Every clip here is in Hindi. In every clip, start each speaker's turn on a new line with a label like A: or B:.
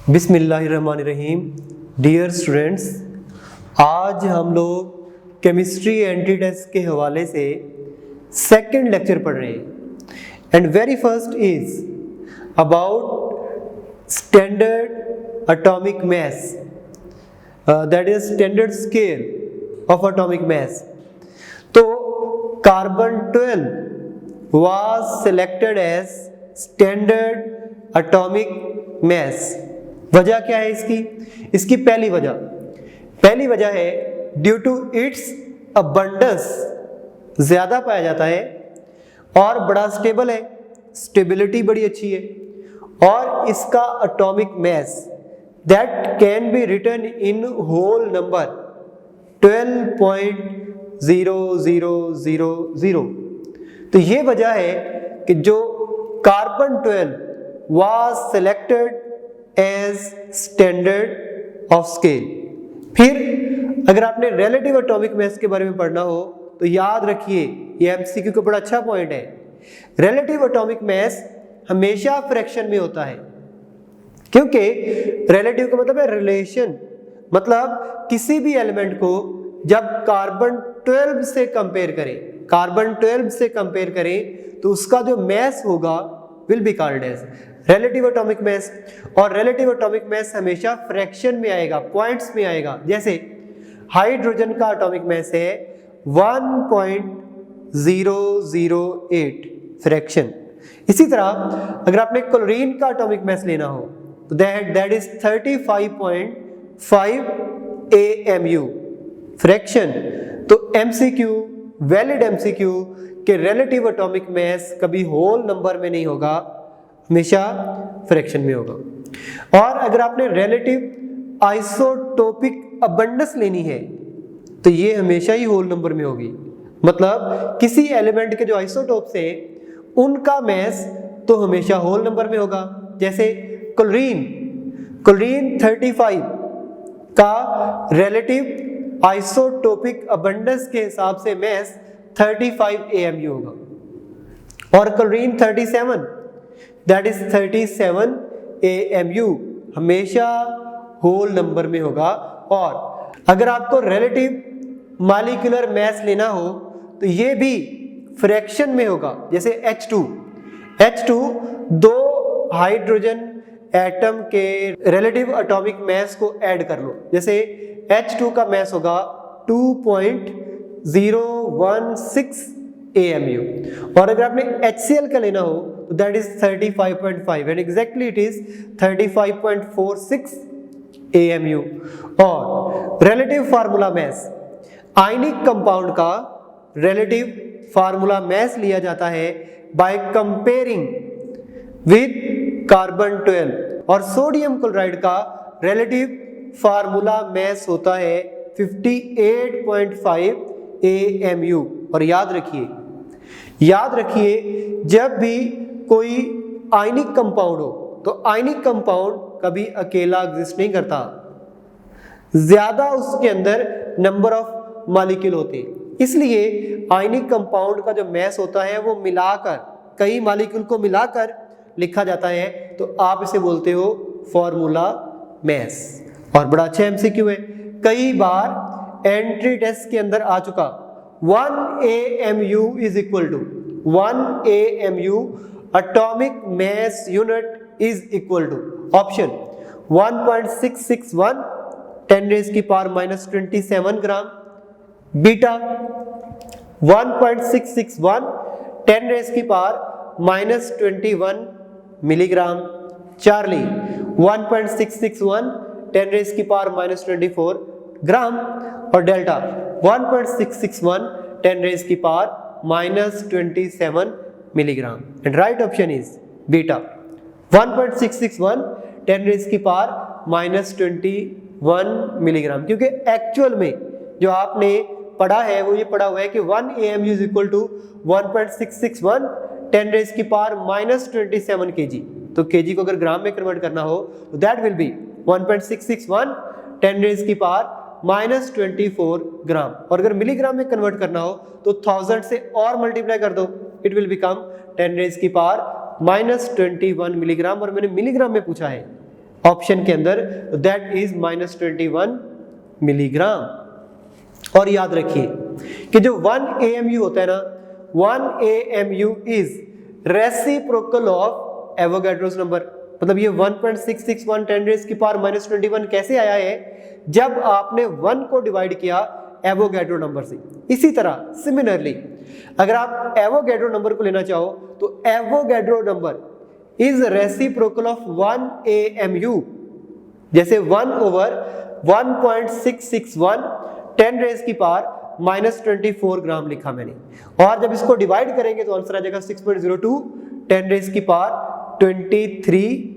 A: बिस्मिल्लाहिर्रहमानिर्रहीम। डियर स्टूडेंट्स, आज हम लोग केमिस्ट्री एंटी टेस्ट के हवाले से सेकंड लेक्चर पढ़ रहे हैं and very first is about standard atomic mass, that is standard scale of atomic mass. तो carbon 12 was selected as standard atomic mass. वजह क्या है इसकी पहली वजह है ड्यू टू इट्स अबंडेंस, ज्यादा पाया जाता है और बड़ा स्टेबल है, स्टेबिलिटी बड़ी अच्छी है, और इसका atomic mass that can be written in whole number 12.0000। तो ये वजह है कि जो carbon 12 was selected as standard of scale. फिर अगर आपने रिलेटिव एटॉमिक मास के बारे में पढ़ना हो तो याद रखिए, ये एमसीक्यू का बड़ा अच्छा पॉइंट है। रिलेटिव एटॉमिक मास हमेशा फ्रैक्शन में होता है, क्योंकि रिलेटिव का मतलब है रिलेशन, मतलब किसी भी एलिमेंट को जब कार्बन 12 से कंपेयर करें तो उसका जो मास होगा will be called as relative atomic mass. और रिलेटिव एटॉमिक मास हमेशा फ्रैक्शन में आएगा, पॉइंट्स में आएगा। जैसे हाइड्रोजन का एटॉमिक मास है 1.008 फ्रैक्शन। इसी तरह अगर आपने क्लोरीन का एटॉमिक मास लेना हो तो दैट इज 35.5 AMU फ्रैक्शन। तो एमसीक्यू, वैलिड एमसीक्यू के रिलेटिव एटॉमिक मास कभी होल नंबर में नहीं होगा, हमेशा फ्रैक्शन में होगा। और अगर आपने रिलेटिव आइसोटोपिक अबंडेंस लेनी है तो ये हमेशा ही होल नंबर में होगी, मतलब किसी एलिमेंट के जो आइसोटोप्स हैं उनका मास तो हमेशा होल नंबर में होगा। जैसे क्लोरीन 35 का रिलेटिव आइसोटोपिक अबंडेंस के हिसाब से मास 35 AMU होगा, और क्लोरीन 37 दैट इज 37 AMU हमेशा होल नंबर में होगा। और अगर आपको रिलेटिव मॉलिक्यूलर मास लेना हो तो ये भी फ्रैक्शन में होगा। जैसे H2 दो हाइड्रोजन एटम के रिलेटिव एटॉमिक मास को ऐड कर लो। जैसे H2 का मास होगा 2.016 AMU, और अगर आपने HCl का लेना हो तो that is 35.5 and exactly it is 35.46 AMU। और relative formula mass, ionic compound का रिलेटिव फार्मूला मास लिया जाता है बाय कंपेयरिंग विद कार्बन 12, और सोडियम क्लोराइड का रिलेटिव फार्मूला मास होता है 58.5 AMU। और याद रखिए जब भी कोई आयनिक कंपाउंड हो तो आयनिक कंपाउंड कभी अकेला एग्जिस्ट नहीं करता, ज्यादा उसके अंदर नंबर ऑफ मॉलिक्यूल होते हैं। इसलिए आयनिक कंपाउंड का जो मास होता है वो मिलाकर, कई मॉलिक्यूल को मिलाकर लिखा जाता है, तो आप इसे बोलते हो फॉर्मूला मास। और बड़ा अच्छा एमसीक्यू है, कई बार एंट्री टेस्ट के अंदर आ चुका। 1 AMU is equal to 1 AMU atomic mass unit is equal to option 1.661 10 raised की पावर -27 ग्राम, बीटा 1.661 10 raised की पावर -21 मिलीग्राम, चार्ली 1.661 10 raised की पावर -24 ग्राम, और डेल्टा 1.661 10 raised की power -27 milligram. And right option is beta 1.661 10 raised की पावर -21 मिलीग्राम, क्योंकि एक्चुअल में जो आपने पढ़ा है वो ये पढ़ा हुआ है कि 1 AMU is equal to 1.661 10 raised की पावर -27 kg। तो kg को अगर ग्राम में कन्वर्ट करना हो तो दैट विल बी 1.661 10 raised की पावर -24 ग्राम, और अगर मिलीग्राम में कन्वर्ट करना हो तो 1000 से और मल्टीप्लाई कर दो, इट विल बिकम 10 raised की पावर -21 मिलीग्राम, और मैंने मिलीग्राम में पूछा है ऑप्शन के अंदर, दैट इज -21 मिलीग्राम। और याद रखिए कि जो 1 AMU होता है ना, 1 AMU is reciprocal of Avogadro's number. मतलब ये 1.661 10⁻⁻21 कैसे आया है? जब आपने 1 को डिवाइड किया एवोगैड्रो नंबर से। इसी तरह सिमिलरली अगर आप एवोगैड्रो नंबर को लेना चाहो तो Avogadro number is reciprocal of 1 AMU। जैसे 1/1.661 10⁻⁻24 ग्राम लिखा मैंने, और जब इसको डिवाइड करेंगे तो आंसर आ जाएगा 6.02 10⁻23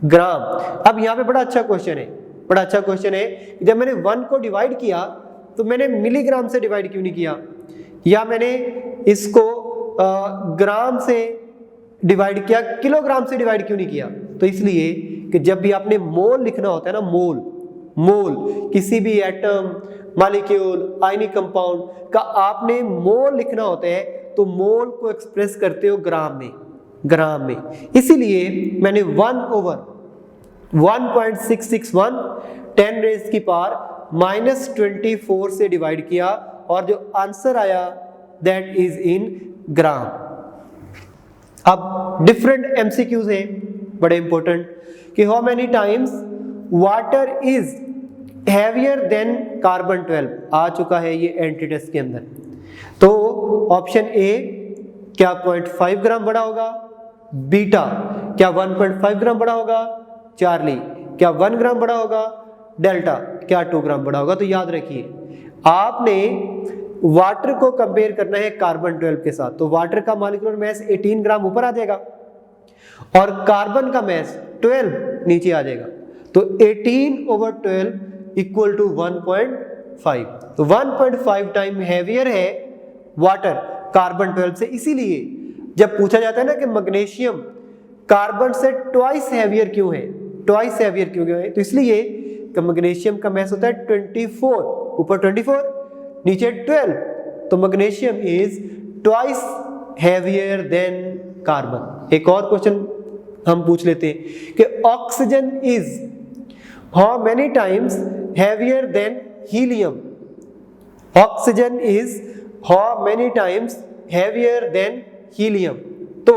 A: ग्राम। अब यहाँ पे बड़ा अच्छा क्वेश्चन है, जब मैंने 1 को डिवाइड किया तो मैंने मिलीग्राम से डिवाइड क्यों नहीं किया, या मैंने इसको ग्राम से डिवाइड किया, किलोग्राम से डिवाइड क्यों नहीं किया? तो इसलिए कि जब भी आपने मोल लिखना होता है ना, मोल किसी भी एटम, मॉलिक्यूल, आयनिक कंपाउंड का आपने मोल लिखना होता है तो मोल को एक्सप्रेस करते हो ग्राम में। इसीलिए मैंने 1/1.661 10⁻⁻24 से डिवाइड किया और जो आंसर आया दैट इज इन ग्राम। अब डिफरेंट MCQs हैं बड़े इंपॉर्टेंट, कि how many times water is heavier than carbon 12 आ चुका है ये एंट्री टेस्ट के अंदर। तो ऑप्शन ए क्या 0.5 ग्राम बड़ा होगा, बीटा क्या 1.5 ग्राम बड़ा होगा, चार्ली क्या 1 ग्राम बड़ा होगा, डेल्टा क्या 2 ग्राम बड़ा होगा। तो याद रखिए आपने वाटर को कंपेयर करना है कार्बन 12 के साथ, तो वाटर का मॉलिक्यूलर मास 18 ग्राम ऊपर आ जाएगा और कार्बन का मास 12 नीचे आ जाएगा। तो 18/12 इक्वल टू 1.5। तो 1.5 टाइम हैवियर है वाटर कार्बन 12 से। इसीलिए जब पूछा जाता है ना कि मैग्नीशियम कार्बन से ट्वाइस हैवियर क्यों है, तो इसलिए कि मैग्नीशियम का मास होता है 24, ऊपर 24 नीचे 12, तो magnesium is twice heavier than carbon. एक और क्वेश्चन हम पूछ लेते हैं कि oxygen is how many times heavier than helium. Oxygen is how many times heavier than helium. तो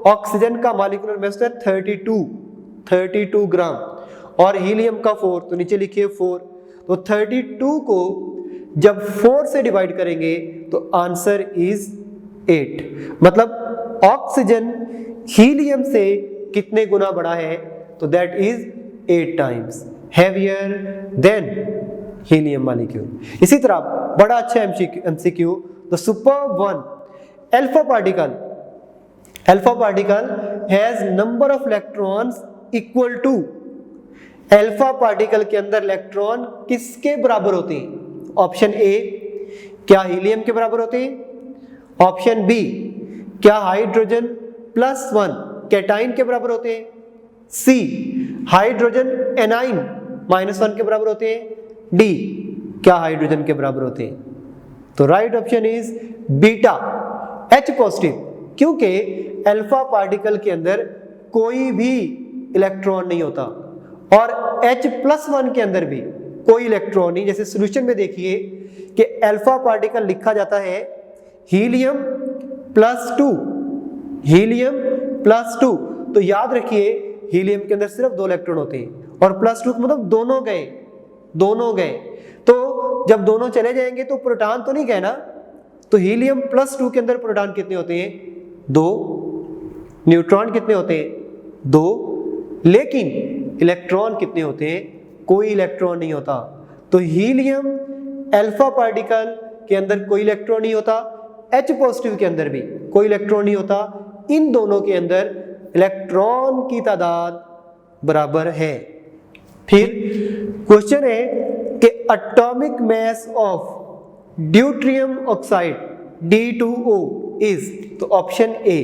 A: ऑक्सीजन का मॉलिक्यूलर मास है 32 ग्राम और हीलियम का 4, तो नीचे लिखिए 4। तो 32 को जब 4 से डिवाइड करेंगे तो आंसर इज 8। मतलब ऑक्सीजन हीलियम से कितने गुना बड़ा है, तो that is 8 times heavier than helium molecule. इसी तरह बड़ा अच्छा MCQ, the superb one, alpha particle has number of electrons equal to. Alpha particle के अंदर इलेक्ट्रॉन किसके बराबर होते हैं? ऑप्शन ए क्या हीलियम के बराबर होते हैं, ऑप्शन बी क्या हाइड्रोजन +1 कैटाइन के बराबर होते हैं, सी हाइड्रोजन एनाइन -1 के बराबर होते हैं, डी क्या हाइड्रोजन के बराबर होते हैं। तो right option is beta, H positive, क्योंकि अल्फा पार्टिकल के अंदर कोई भी इलेक्ट्रॉन नहीं होता और H+1 के अंदर भी कोई इलेक्ट्रॉन नहीं। जैसे सॉल्यूशन में देखिए कि अल्फा पार्टिकल लिखा जाता है हीलियम +2, तो याद रखिए हीलियम के अंदर सिर्फ 2 इलेक्ट्रॉन होते हैं और +2 मतलब दोनों गए। तो जब दोनों चले जाएंगे तो प्रोटॉन तो नहीं गए ना, तो हीलियम +2 के अंदर प्रोटॉन कितने होते हैं, 2, न्यूट्रॉन कितने होते हैं, 2, लेकिन इलेक्ट्रॉन कितने होते हैं, कोई इलेक्ट्रॉन नहीं होता। तो हीलियम अल्फा पार्टिकल के अंदर कोई इलेक्ट्रॉन नहीं होता, H पॉजिटिव के अंदर भी कोई इलेक्ट्रॉन नहीं होता, इन दोनों के अंदर इलेक्ट्रॉन की तादाद बराबर है। फिर क्वेश्चन है कि atomic mass of deuterium oxide D2O is, तो ऑप्शन ए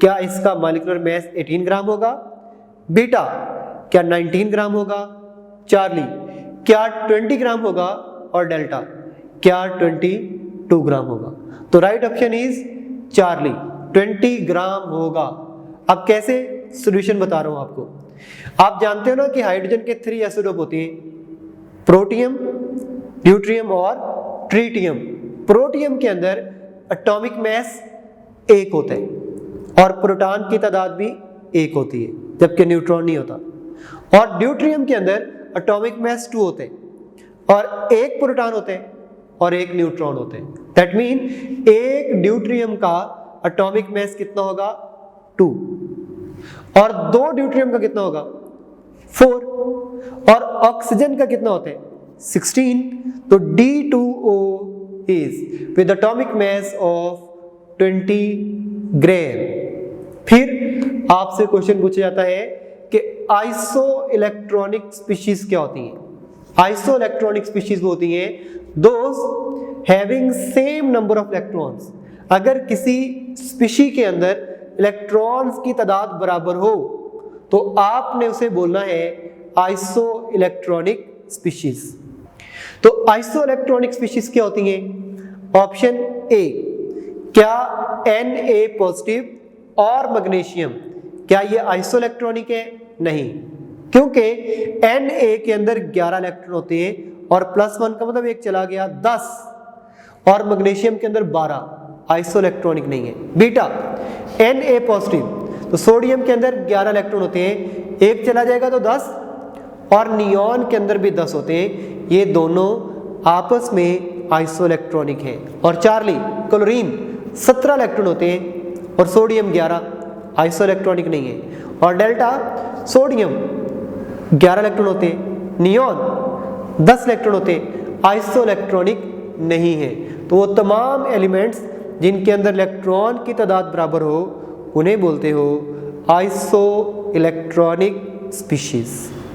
A: क्या इसका मॉलिक्यूलर मास 18 ग्राम होगा, बीटा क्या 19 ग्राम होगा, चार्ली क्या 20 ग्राम होगा और डेल्टा क्या 22 ग्राम होगा। तो राइट ऑप्शन इज चार्ली, 20 ग्राम होगा। अब कैसे सॉल्यूशन बता रहा हूं आपको। आप जानते हो ना कि हाइड्रोजन के 3 आइसोटोप होते हैं, प्रोटियम, ड्यूट्रियम और ट्रिटियम। प्रोटियम के अंदर एटॉमिक मास 1 होता है और प्रोटॉन की तादाद भी 1 होती है, जबकि न्यूट्रॉन नहीं होता। और ड्यूट्रियम के अंदर एटॉमिक मास 2 होते हैं और 1 प्रोटॉन होते हैं और 1 न्यूट्रॉन होते हैं। दैट मीन 1 ड्यूट्रियम का एटॉमिक मास कितना होगा? 2, और 2 ड्यूट्रियम का कितना होगा? 4, और ऑक्सीजन का कितना होता है? 16। तो D2O is with atomic mass of 20 ग्राम। फिर आपसे क्वेश्चन पूछा जाता है कि आइसो इलेक्ट्रॉनिक स्पीशीज क्या होती हैं? आइसो इलेक्ट्रॉनिक स्पीशीज वो होती हैं those having same number of electrons. अगर किसी स्पीशी के अंदर इलेक्ट्रॉन्स की तादाद बराबर हो तो आपने उसे बोलना है आइसो इलेक्ट्रॉनिक स्पीशीज। तो आइसो इलेक्ट्रॉनिक स्पीशीज क्या होती हैं? ऑप्शन ए, क्या Na पॉजिटिव और मैग्नीशियम, क्या ये आइसो इलेक्ट्रॉनिक है? नहीं, क्योंकि Na के अंदर 11 इलेक्ट्रॉन होते हैं और +1 का मतलब 1 चला गया 10, और मैग्नीशियम के अंदर 12, आइसो इलेक्ट्रॉनिक नहीं है। बीटा Na पॉजिटिव, तो सोडियम के अंदर 11 इलेक्ट्रॉन होते हैं, 1 चला जाएगा तो 10, और नियॉन के अंदर भी 10 होते हैं। ये दोनों आपस में आइसो इलेक्ट्रॉनिक है। और चार्ली क्लोरीन 17 इलेक्ट्रॉन होते हैं और सोडियम 11, आइसो इलेक्ट्रॉनिक नहीं है। और डेल्टा सोडियम 11 इलेक्ट्रॉन होते हैं, नियॉन 10 इलेक्ट्रॉन होते हैं, आइसो इलेक्ट्रॉनिक नहीं है। तो वो तमाम एलिमेंट्स जिनके अंदर इलेक्ट्रॉन की तादाद बराबर हो उन्हें बोलते हो आइसो इलेक्ट्रॉनिक स्पीशीज।